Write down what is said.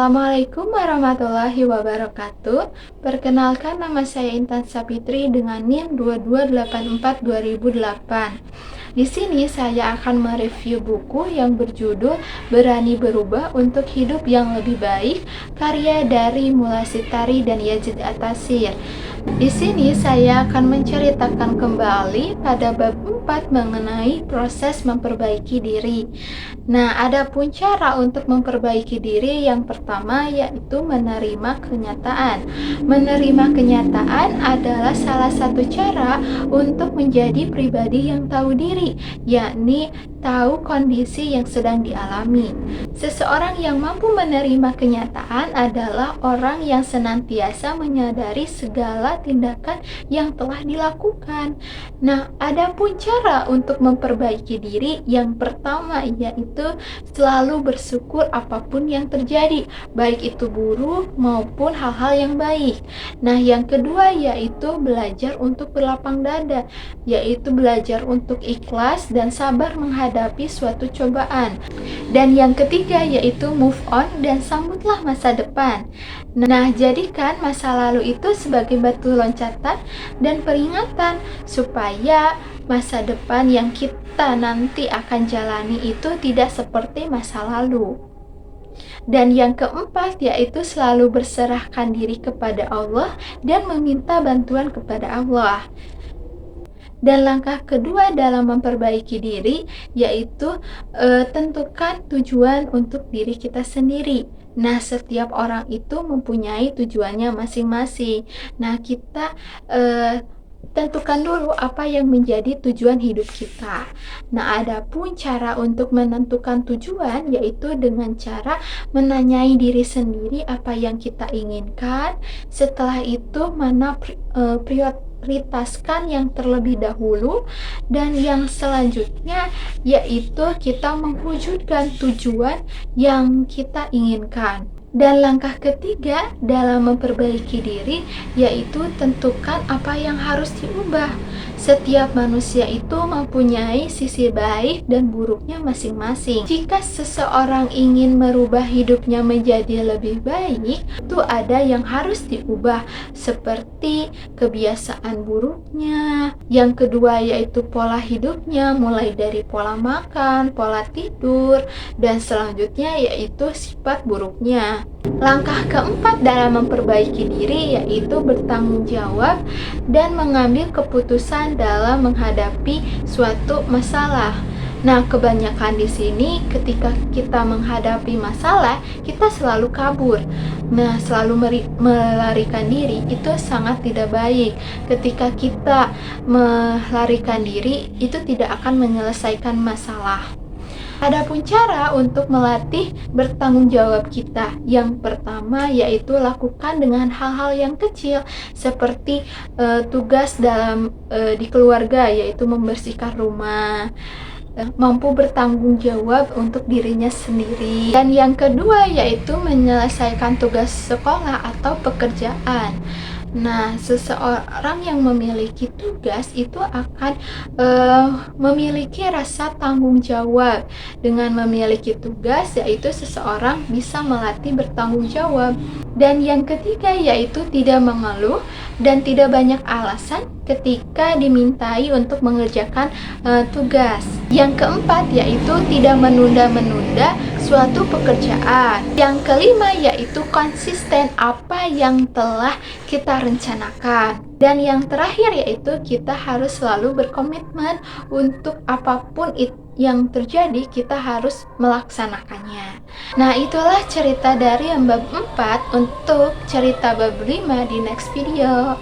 Assalamualaikum warahmatullahi wabarakatuh. Perkenalkan, nama saya Intan Sapitri dengan NIM 2284-2008. Di sini saya akan mereview buku yang berjudul Berani Berubah untuk Hidup yang Lebih Baik, karya dari Mula Sitari dan Yazid At-Tasir. Di sini saya akan menceritakan kembali pada bab 4 mengenai proses memperbaiki diri. Nah, adapun cara untuk memperbaiki diri yang pertama yaitu menerima kenyataan. Menerima kenyataan adalah salah satu cara untuk menjadi pribadi yang tahu diri, yakni tahu kondisi yang sedang dialami. Seseorang yang mampu menerima kenyataan adalah orang yang senantiasa menyadari segala tindakan yang telah dilakukan. Nah, adapun cara untuk memperbaiki diri yang pertama yaitu selalu bersyukur apapun yang terjadi, baik itu buruk maupun hal-hal yang baik. Nah, yang kedua yaitu belajar untuk berlapang dada, yaitu belajar untuk ikhlas dan sabar menghadapi suatu cobaan. Dan yang ketiga yaitu move on dan sambutlah masa depan. Nah, jadikan masa lalu itu sebagai batu loncatan dan peringatan supaya masa depan yang kita nanti akan jalani itu tidak seperti masa lalu. Dan yang keempat yaitu selalu berserahkan diri kepada Allah dan meminta bantuan kepada Allah. Dan langkah kedua dalam memperbaiki diri yaitu tentukan tujuan untuk diri kita sendiri. Nah, setiap orang itu mempunyai tujuannya masing-masing. Nah, kita tentukan dulu apa yang menjadi tujuan hidup kita. Nah, adapun cara untuk menentukan tujuan yaitu dengan cara menanyai diri sendiri apa yang kita inginkan. Setelah itu mana prioritaskan yang terlebih dahulu, dan yang selanjutnya yaitu kita mewujudkan tujuan yang kita inginkan. Dan langkah ketiga dalam memperbaiki diri yaitu tentukan apa yang harus diubah. Setiap manusia itu mempunyai sisi baik dan buruknya masing-masing. Jika seseorang ingin merubah hidupnya menjadi lebih baik, itu ada yang harus diubah, seperti kebiasaan buruknya. Yang kedua yaitu pola hidupnya, mulai dari pola makan, pola tidur, dan selanjutnya yaitu sifat buruknya. Langkah keempat dalam memperbaiki diri yaitu bertanggung jawab dan mengambil keputusan dalam menghadapi suatu masalah. Nah, kebanyakan di sini ketika kita menghadapi masalah, kita selalu kabur. Nah, selalu melarikan diri itu sangat tidak baik. Ketika kita melarikan diri, itu tidak akan menyelesaikan masalah. Adapun cara untuk melatih bertanggung jawab kita, yang pertama yaitu lakukan dengan hal-hal yang kecil seperti tugas dalam di keluarga, yaitu membersihkan rumah, mampu bertanggung jawab untuk dirinya sendiri. Dan yang kedua yaitu menyelesaikan tugas sekolah atau pekerjaan. Nah, seseorang yang memiliki tugas itu akan memiliki rasa tanggung jawab. Dengan memiliki tugas, yaitu seseorang bisa melatih bertanggung jawab. Dan yang ketiga yaitu tidak mengeluh dan tidak banyak alasan ketika dimintai untuk mengerjakan tugas. Yang keempat yaitu tidak menunda-menunda suatu pekerjaan. Yang kelima yaitu konsisten apa yang telah kita rencanakan. Dan yang terakhir yaitu kita harus selalu berkomitmen untuk apapun yang terjadi, kita harus melaksanakannya. Nah, itulah cerita dari bab 4. Untuk cerita bab 5 di next video.